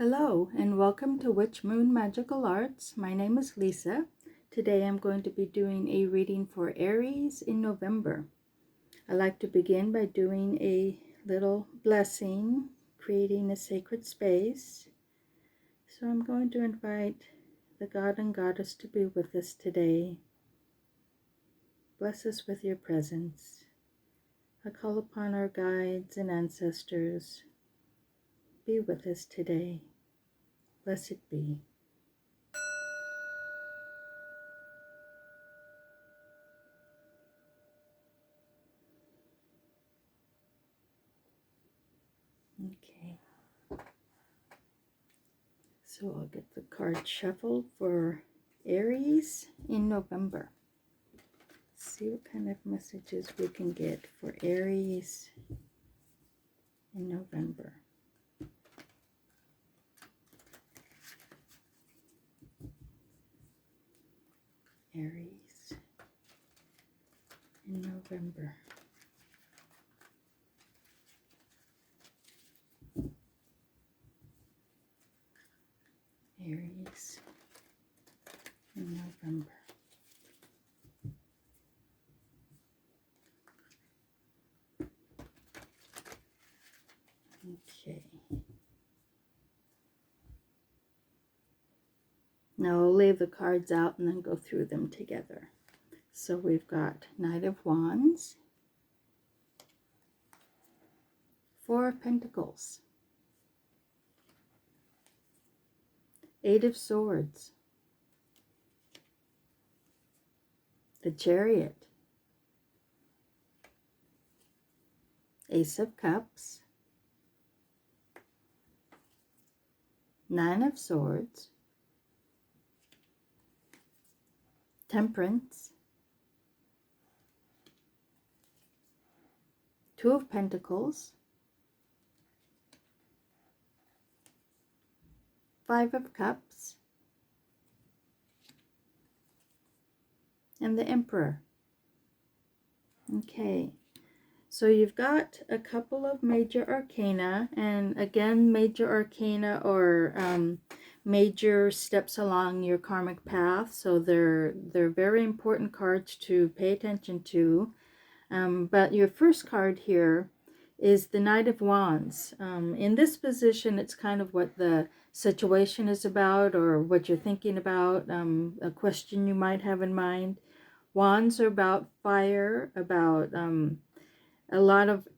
Hello and welcome to Witch Moon Magical Arts. My name is Lisa. Today I'm going to be doing a reading for Aries in November. I like to begin by doing a little blessing, creating a sacred space. So I'm going to invite the God and Goddess to be with us today. Bless us with your presence. I call upon our guides and ancestors. Be with us today. Blessed be. Okay. So I'll get the card shuffled for Aries in November. See what kind of messages we can get for Aries in November. Aries in November. Aries in November. Okay. Now I'll lay the cards out and then go through them together. So we've got Knight of Wands, Four of Pentacles, Eight of Swords, the Chariot, Ace of Cups, Nine of Swords, Temperance, Two of Pentacles, Five of Cups, and the Emperor. Okay, so you've got a couple of major arcana, and again, major arcana or major steps along your karmic path. So they're very important cards to pay attention to. But your first card here is the Knight of Wands. In this position, it's kind of what the situation is about or what you're thinking about, a question you might have in mind. Wands are about fire, about a lot of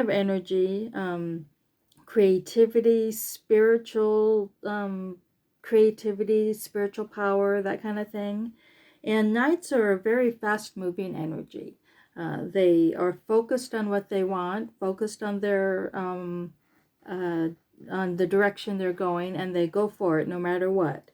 energy, creativity, spiritual power, that kind of thing. And Knights are a very fast-moving energy. They are focused on what they want, focused on their on the direction they're going, and they go for it no matter what.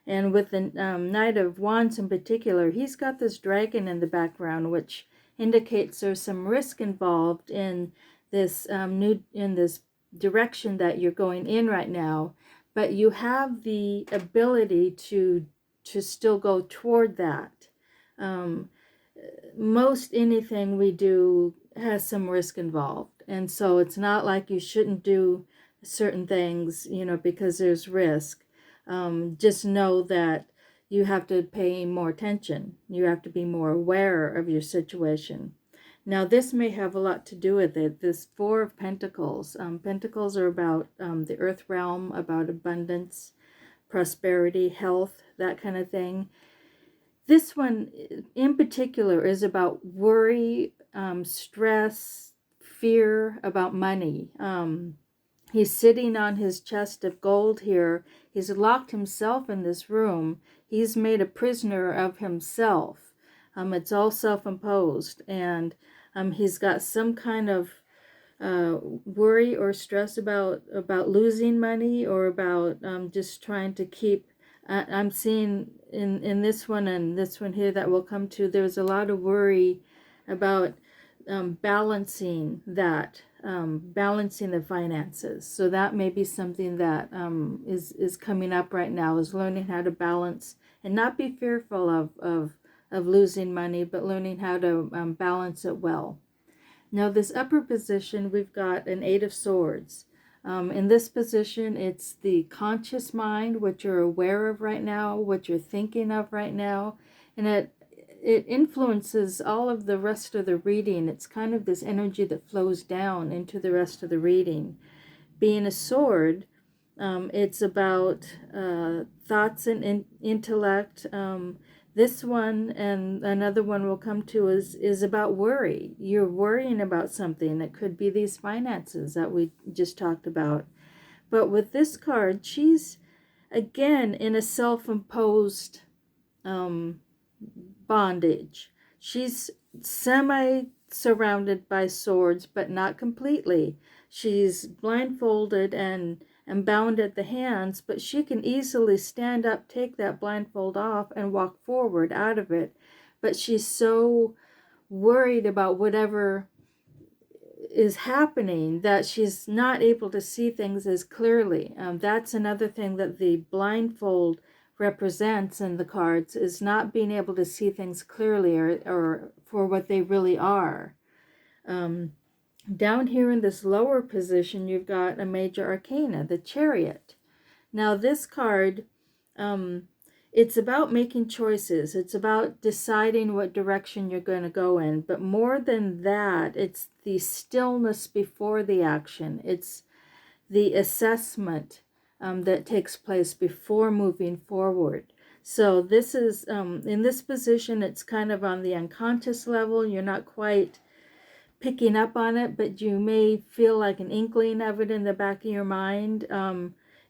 And with the Knight of Wands in particular, he's got this dragon in the background, which indicates there's some risk involved in this this direction that you're going in right now. But you have the ability to still go toward that. Most anything we do has some risk involved, and so it's not like you shouldn't do certain things, because there's risk. Just know that you have to pay more attention. You have to be more aware of your situation. Now, this may have a lot to do with it. This Four of Pentacles. Pentacles are about the earth realm, about abundance, prosperity, health, that kind of thing. This one in particular is about worry, stress, fear about money. He's sitting on his chest of gold here. He's locked himself in this room. He's made a prisoner of himself. It's all self-imposed. And he's got some kind of worry or stress about losing money, or about just trying to keep. I'm seeing in this one and this one here that we'll come to, there's a lot of worry about balancing that. Balancing the finances. So that may be something that is coming up right now, is learning how to balance and not be fearful of losing money, but learning how to balance it well. Now this upper position, we've got an Eight of Swords. In this position, it's the conscious mind, what you're aware of right now, what you're thinking of right now, and it influences all of the rest of the reading. It's kind of this energy that flows down into the rest of the reading. Being a sword, it's about thoughts and intellect. This one and another one we'll come to is about worry. You're worrying about something. It could be these finances that we just talked about. But with this card, she's again in a self-imposed um, bondage. She's semi-surrounded by swords, but not completely. She's blindfolded and bound at the hands, but she can easily stand up, take that blindfold off, and walk forward out of it. But she's so worried about whatever is happening that she's not able to see things as clearly. That's another thing that the blindfold represents in the cards, is not being able to see things clearly or for what they really are. Down here in this lower position, you've got a major arcana, the Chariot. Now this card, it's about making choices. It's about deciding what direction you're going to go in. But more than that, it's the stillness before the action. It's the assessment that takes place before moving forward. So this is, in this position, it's kind of on the unconscious level. You're not quite picking up on it, but you may feel like an inkling of it in the back of your mind.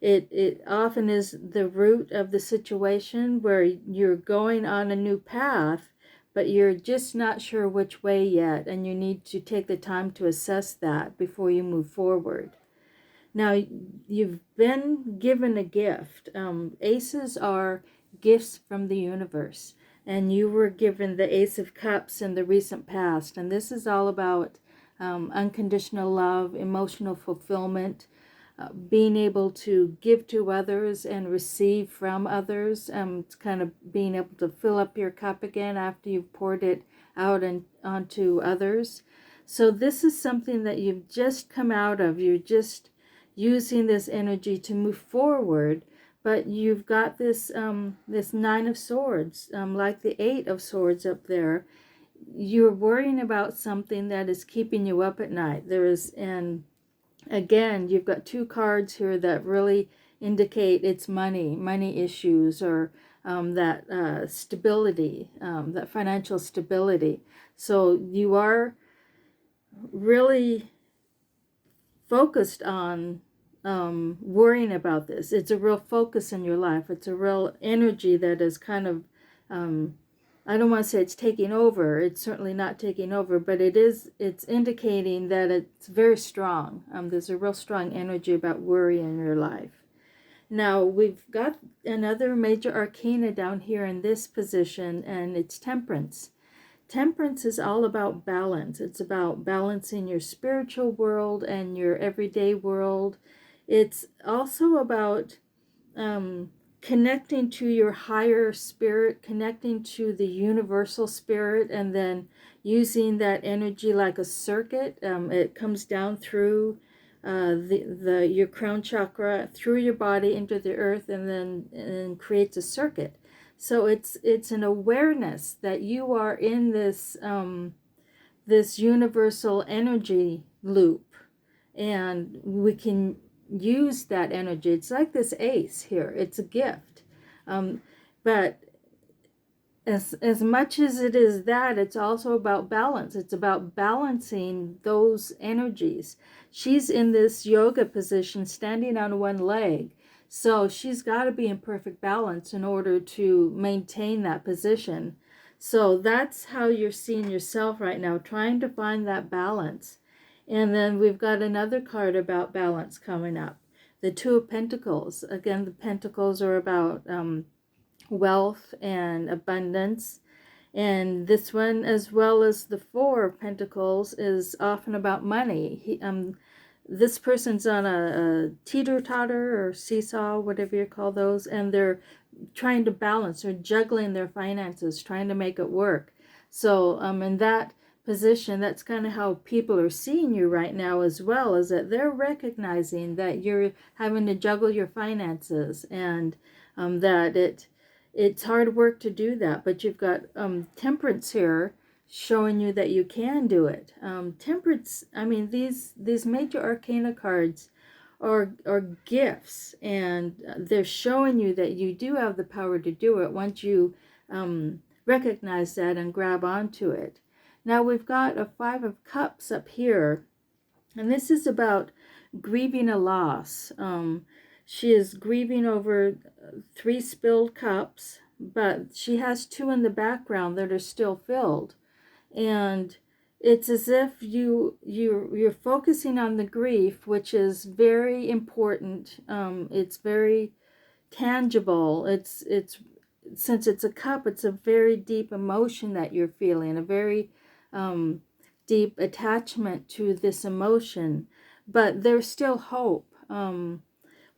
It often is the root of the situation where you're going on a new path, but you're just not sure which way yet, and you need to take the time to assess that before you move forward. Now, you've been given a gift. Aces are gifts from the universe, and you were given the Ace of Cups in the recent past, and this is all about unconditional love, emotional fulfillment, being able to give to others and receive from others. It's kind of being able to fill up your cup again after you've poured it out and onto others. So this is something that you've just come out of. You're just using this energy to move forward, but you've got this this Nine of Swords, like the Eight of Swords up there. You're worrying about something that is keeping you up at night. And again, you've got two cards here that really indicate it's money issues, or that stability, that financial stability. So you are really focused on worrying about this. It's a real focus in your life. It's a real energy that is kind of, I don't want to say it's taking over. It's certainly not taking over, but it's indicating that it's very strong. There's a real strong energy about worry in your life. Now, we've got another major arcana down here in this position, and it's Temperance. Temperance is all about balance. It's about balancing your spiritual world and your everyday world. It's also about connecting to your higher spirit, connecting to the universal spirit, and then using that energy like a circuit. It comes down through your crown chakra, through your body into the earth, and then creates a circuit. So it's an awareness that you are in this this universal energy loop, and we can use that energy. It's like this ace here. It's a gift, but as much as it is that, it's also about balance. It's about balancing those energies. She's in this yoga position, standing on one leg. So she's got to be in perfect balance in order to maintain that position. So that's how you're seeing yourself right now, trying to find that balance. And then we've got another card about balance coming up. The Two of Pentacles. Again, the Pentacles are about wealth and abundance. And this one, as well as the Four of Pentacles, is often about money. This person's on a teeter-totter or seesaw, whatever you call those, and they're trying to balance or juggling their finances, trying to make it work. So in that position. That's kind of how people are seeing you right now as well, is that they're recognizing that you're having to juggle your finances, and that it's hard work to do that, but you've got temperance here showing you that you can do it. Temperance, I mean, these major arcana cards are gifts, and they're showing you that you do have the power to do it once you recognize that and grab onto it. Now we've got a Five of Cups up here, and this is about grieving a loss. She is grieving over 3 spilled cups, but she has 2 in the background that are still filled. And it's as if you're focusing on the grief, which is very important. It's very tangible. It's since it's a cup, it's a very deep emotion that you're feeling, a very deep attachment to this emotion. But there's still hope.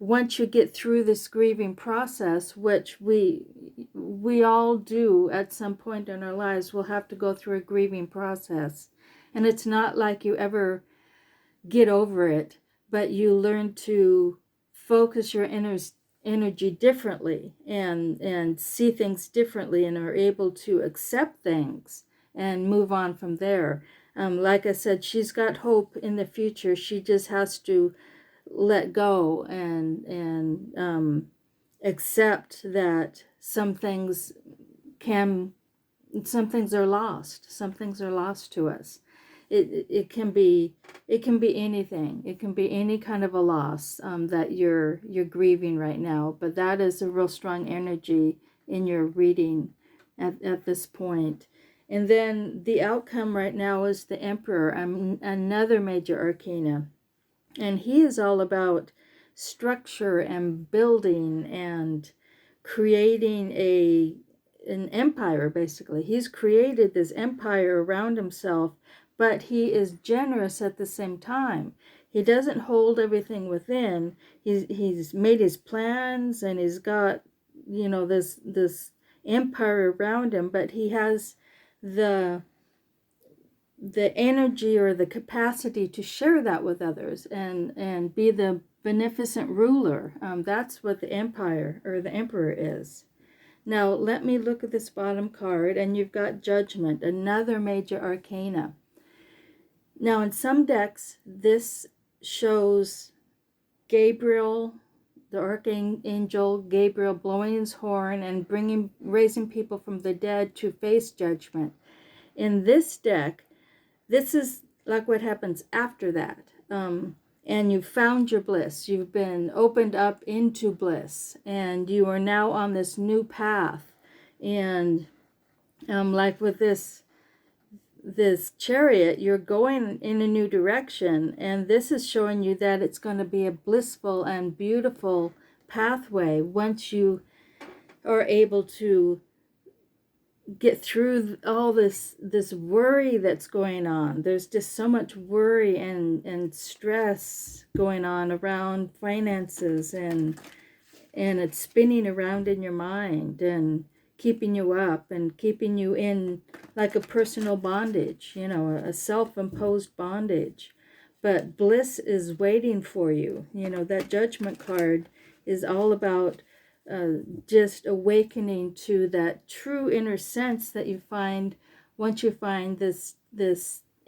Once you get through this grieving process, which we all do at some point in our lives, we'll have to go through a grieving process. And it's not like you ever get over it, but you learn to focus your energy differently, and see things differently, and are able to accept things and move on from there. Like I said, she's got hope in the future. She just has to let go and accept that some things are lost. Some things are lost to us. It can be anything. It can be any kind of a loss that you're grieving right now. But that is a real strong energy in your reading at this point. And then the outcome right now is the Emperor, another major arcana. And he is all about structure and building and creating an empire, basically. He's created this empire around himself, but he is generous at the same time. He doesn't hold everything within. He's made his plans, and he's got, this empire around him, but he has the energy or the capacity to share that with others, and be the beneficent ruler. That's what the empire or the emperor is. Now let me look at this bottom card, and you've got Judgment, another major arcana. Now in some decks this shows Gabriel, the archangel Gabriel, blowing his horn and raising people from the dead to face judgment. In this deck, this is like what happens after that. And you've found your bliss. You've been opened up into bliss. And you are now on this new path. And like with this chariot, you're going in a new direction. And this is showing you that it's going to be a blissful and beautiful pathway once you are able to get through all this worry that's going on. There's just so much worry and stress going on around finances, and it's spinning around in your mind and keeping you up and keeping you in like a personal bondage, a self-imposed bondage. But bliss is waiting for you. That Judgment card is all about just awakening to that true inner sense that you find once you find this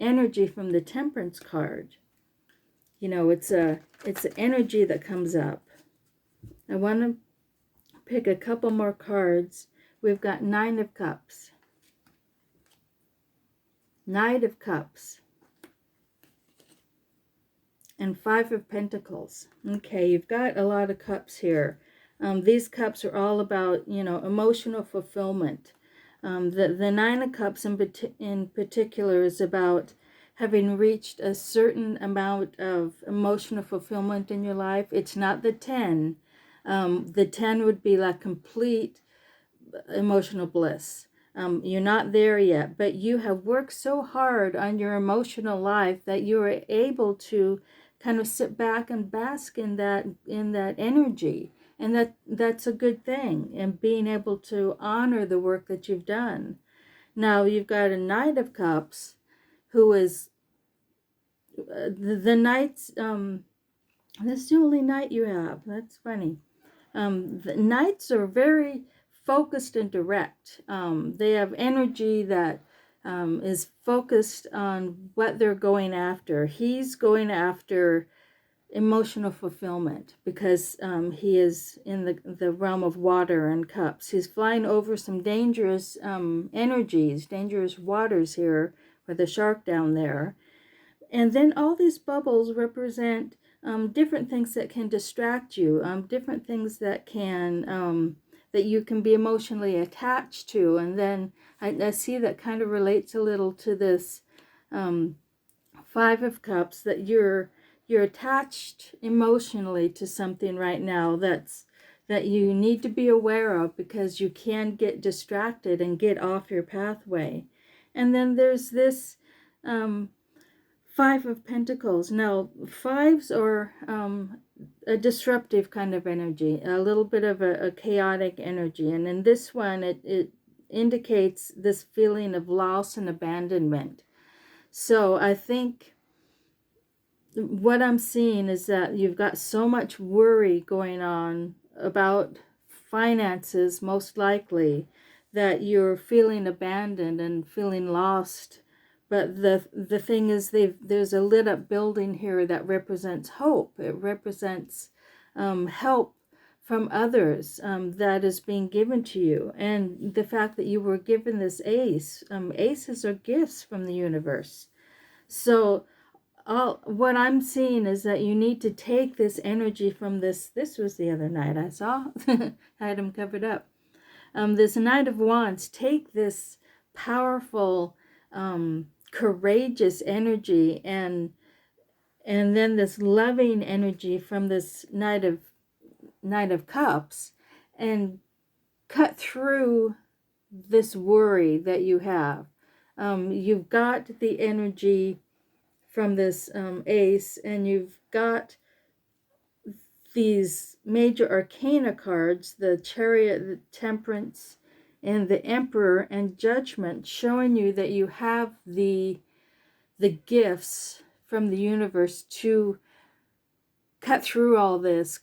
energy from the Temperance card. It's an energy that comes up. I want to pick a couple more cards. We've got Nine of Cups, Knight of Cups, and Five of Pentacles. Okay, you've got a lot of cups here. These cups are all about, emotional fulfillment. The Nine of Cups in particular is about having reached a certain amount of emotional fulfillment in your life. It's not the 10. The 10 would be like complete emotional bliss. You're not there yet, but you have worked so hard on your emotional life that you are able to kind of sit back and bask in that energy. And that's a good thing, and being able to honor the work that you've done. Now you've got a Knight of Cups. who is the Knights. This is the only Knight you have. That's funny. The Knights are very focused and direct. They have energy that is focused on what they're going after. He's going after emotional fulfillment because he is in the realm of water and cups. He's flying over some dangerous energies, dangerous waters here with a shark down there. And then all these bubbles represent different things that can distract you, different things that can that you can be emotionally attached to. And then I see that kind of relates a little to this Five of Cups, that you're attached emotionally to something right now that you need to be aware of, because you can get distracted and get off your pathway. And then there's this Five of Pentacles. Now, fives are a disruptive kind of energy, a little bit of a chaotic energy. And in this one, it indicates this feeling of loss and abandonment. So I think what I'm seeing is that you've got so much worry going on about finances, most likely, that you're feeling abandoned and feeling lost. But the thing is, there's a lit up building here that represents hope. It represents help from others that is being given to you. And the fact that you were given this ace, aces are gifts from the universe. So what I'm seeing is that you need to take this energy from this was the other night I saw. I had him covered up. This Knight of Wands, take this powerful courageous energy and then this loving energy from this Knight of Cups, and cut through this worry that you have. You've got the energy from this ace, and you've got these major arcana cards, the Chariot, the Temperance, and the Emperor and Judgment, showing you that you have the gifts from the universe to cut through all this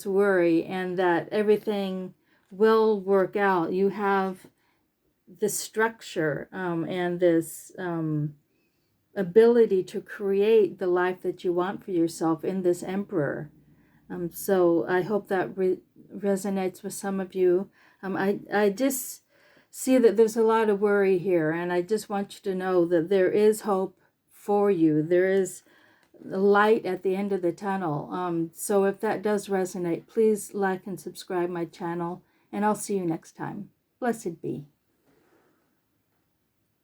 worry, and that everything will work out. You have this structure and this ability to create the life that you want for yourself in this Emperor. So I hope that resonates with some of you. I just see that there's a lot of worry here, and I just want you to know that there is hope for you. There is light at the end of the tunnel. So if that does resonate, please like and subscribe my channel, and I'll see you next time. Blessed be.